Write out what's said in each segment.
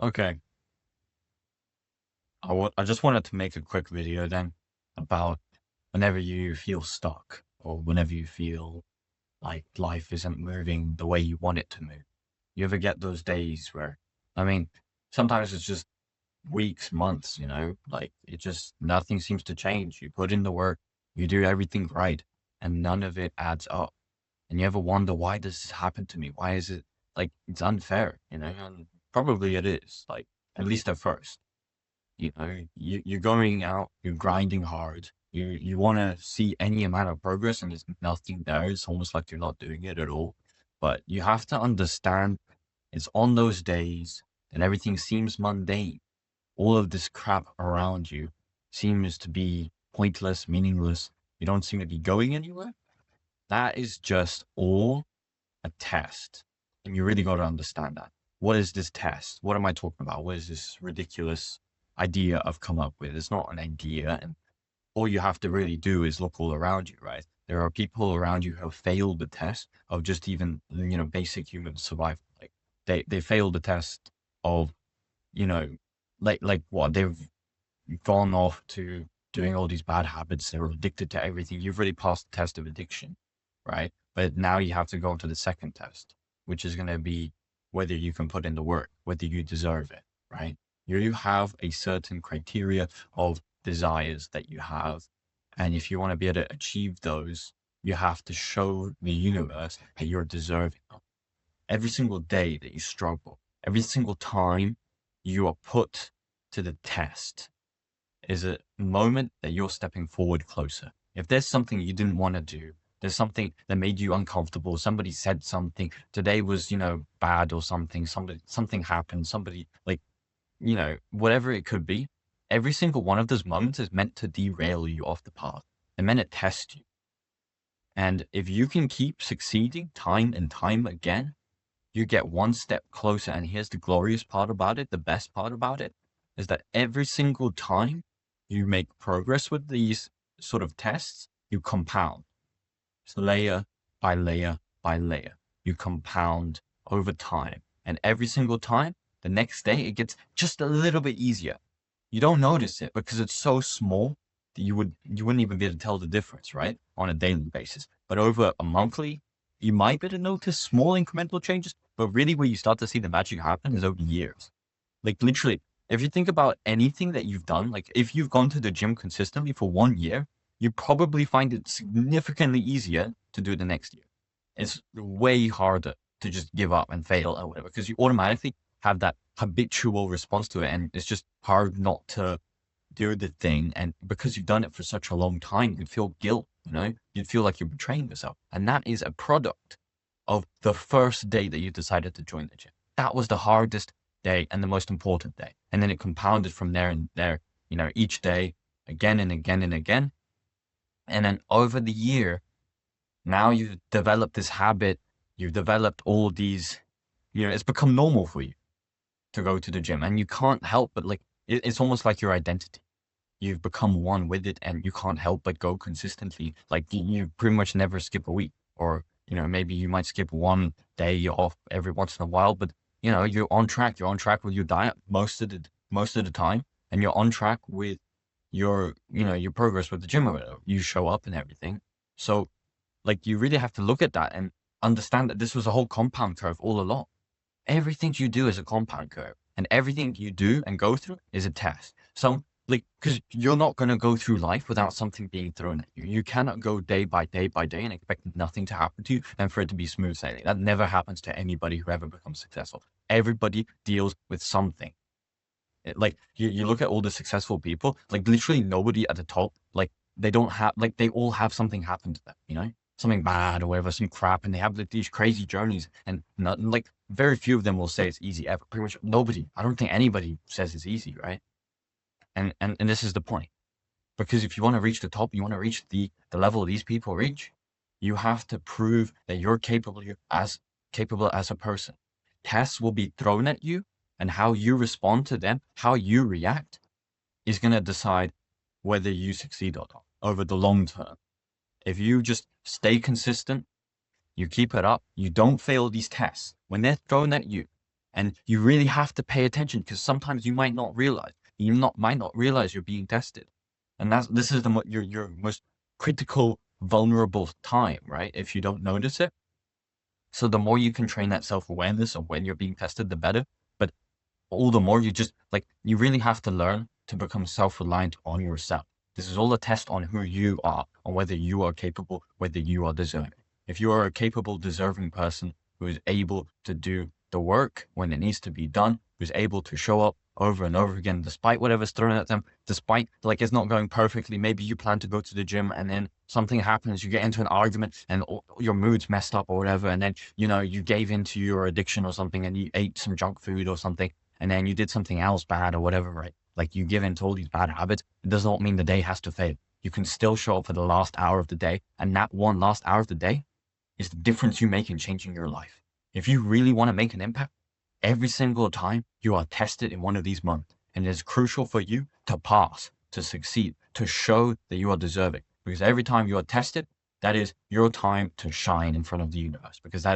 Okay. I just wanted to make a quick video then about whenever you feel stuck or whenever you feel like life isn't moving the way you want it to move. You ever get those days where, I mean, sometimes it's just weeks, months, like it just, nothing seems to change. You put in the work, you do everything right, and none of it adds up. And you ever wonder, why does this happen to me? Why is it like it's unfair, And probably it is, like, at least at first. You're going out, you're grinding hard, you want to see any amount of progress, and there's nothing there. It's almost like you're not doing it at all. But you have to understand, it's on those days that everything seems mundane. All of this crap around you seems to be pointless, meaningless. You don't seem to be going anywhere. That is just all a test. And you really got to understand that. What is this test? What am I talking about? What is this ridiculous idea I've come up with? It's not an idea. And all you have to really do is look all around you, right? There are people around you who have failed the test of just even, basic human survival. Like they failed the test of, you know, like what? They've gone off to doing all these bad habits. They're addicted to everything. You've already passed the test of addiction, right? But now you have to go to the second test, which is going to be whether you can put in the work, whether you deserve it, right? You have a certain criteria of desires that you have. And if you want to be able to achieve those, you have to show the universe that you're deserving of. Every single day that you struggle, every single time you are put to the test, is a moment that you're stepping forward closer. If there's something you didn't want to do, there's something that made you uncomfortable, somebody said something, today was, bad or something happened, somebody like, whatever it could be, every single one of those moments is meant to derail you off the path. They're meant to test you. And if you can keep succeeding time and time again, you get one step closer. And here's the glorious part about it, the best part about it, is that every single time you make progress with these sort of tests, you compound. It's layer by layer by layer. You compound over time. And every single time, the next day, it gets just a little bit easier. You don't notice it because it's so small that you wouldn't even be able to tell the difference, right? On a daily basis. But over a monthly, you might be able to notice small incremental changes, but really where you start to see the magic happen is over years. Like literally, if you think about anything that you've done, like if you've gone to the gym consistently for 1 year, you probably find it significantly easier to do it the next year. It's way harder to just give up and fail or whatever, because you automatically have that habitual response to it. And it's just hard not to do the thing. And because you've done it for such a long time, you'd feel guilt, you'd feel like you're betraying yourself. And that is a product of the first day that you decided to join the gym. That was the hardest day and the most important day. And then it compounded from there and there, each day again and again and again. And then over the year, now you've developed this habit, you've developed all these, it's become normal for you to go to the gym, and you can't help but like, it's almost like your identity. You've become one with it, and you can't help but go consistently. Like you pretty much never skip a week, or, maybe you might skip one day off every once in a while, but you're on track. You're on track with your diet most of the time, and you're on track with your progress with the gym or whatever. You show up and everything. So like you really have to look at that and understand that this was a whole compound curve all along. Everything you do is a compound curve, and everything you do and go through is a test. So, like, because you're not going to go through life without something being thrown at you. You cannot go day by day by day and expect nothing to happen to you and for it to be smooth sailing. That never happens to anybody who ever becomes successful. Everybody deals with something. Like, you look at all the successful people, like, literally nobody at the top, like, they don't have, like, they all have something happen to them, something bad or whatever, some crap, and they have like these crazy journeys, and not like very few of them will say it's easy ever. Pretty much nobody. I don't think anybody says it's easy, right? And this is the point, because if you want to reach the top, you want to reach the level these people reach, you have to prove that you're capable as a person. Tests will be thrown at you, and how you respond to them, how you react, is going to decide whether you succeed or not over the long term. If you just stay consistent, you keep it up, you don't fail these tests when they're thrown at you, And you really have to pay attention because sometimes you might not realize, might not realize you're being tested. And this is your most critical, vulnerable time, right? If you don't notice it. So the more you can train that self-awareness of when you're being tested, the better. But all the more you really have to learn to become self-reliant on yourself. This is all a test on who you are, on whether you are capable, whether you are deserving. If you are a capable, deserving person who is able to do the work when it needs to be done, who's able to show up over and over again, despite whatever's thrown at them, despite it's not going perfectly. Maybe you plan to go to the gym and then something happens, you get into an argument and your mood's messed up or whatever. And then, you gave into your addiction or something and you ate some junk food or something. And then you did something else bad or whatever, right? Like you give into all these bad habits. It does not mean the day has to fail. You can still show up for the last hour of the day. And that one last hour of the day is the difference you make in changing your life. If you really want to make an impact, every single time you are tested in one of these months, and it is crucial for you to pass, to succeed, to show that you are deserving. Because every time you are tested, that is your time to shine in front of the universe. Because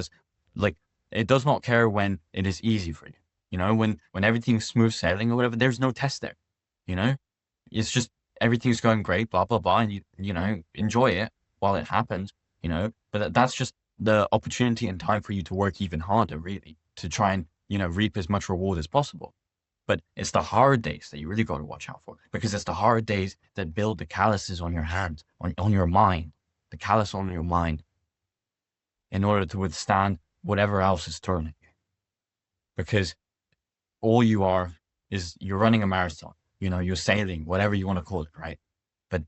it does not care when it is easy for you. When everything's smooth sailing or whatever, there's no test there. It's just everything's going great, blah, blah, blah. And you enjoy it while it happens, but that's just the opportunity and time for you to work even harder, really, to try and, reap as much reward as possible. But it's the hard days that you really got to watch out for, because it's the hard days that build the calluses on your hands, on your mind, the callus on your mind, in order to withstand whatever else is thrown at you. Because all you are is you're running a marathon, you're sailing, whatever you want to call it, right? But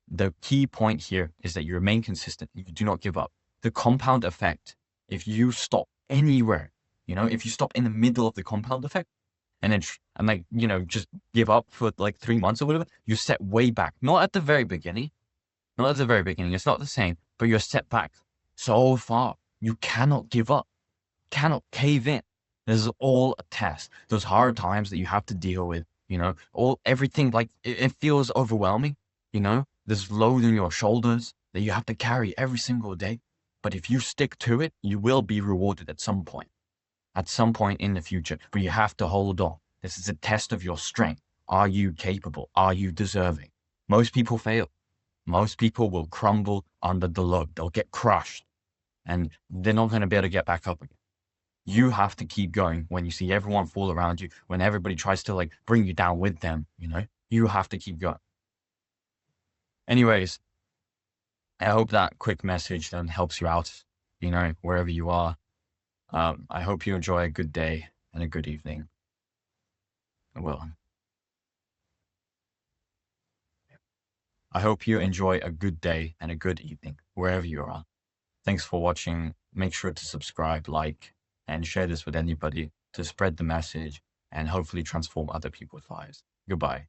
the key point here is that you remain consistent. You do not give up. The compound effect, if you stop anywhere, if you stop in the middle of the compound effect and then, just give up for 3 months or whatever, you're set way back. Not at the very beginning. It's not the same, but you're set back so far. You cannot give up, cannot cave in. This is all a test. Those hard times that you have to deal with, everything, it feels overwhelming, There's load on your shoulders that you have to carry every single day. But if you stick to it, you will be rewarded at some point in the future. But you have to hold on. This is a test of your strength. Are you capable? Are you deserving? Most people fail. Most people will crumble under the load. They'll get crushed and they're not going to be able to get back up again. You have to keep going when you see everyone fall around you, when everybody tries to bring you down with them, you have to keep going. Anyways, I hope that quick message then helps you out, wherever you are. I hope you enjoy a good day and a good evening. Well, I hope you enjoy a good day and a good evening, wherever you are. Thanks for watching. Make sure to subscribe, like, and share this with anybody to spread the message and hopefully transform other people's lives. Goodbye.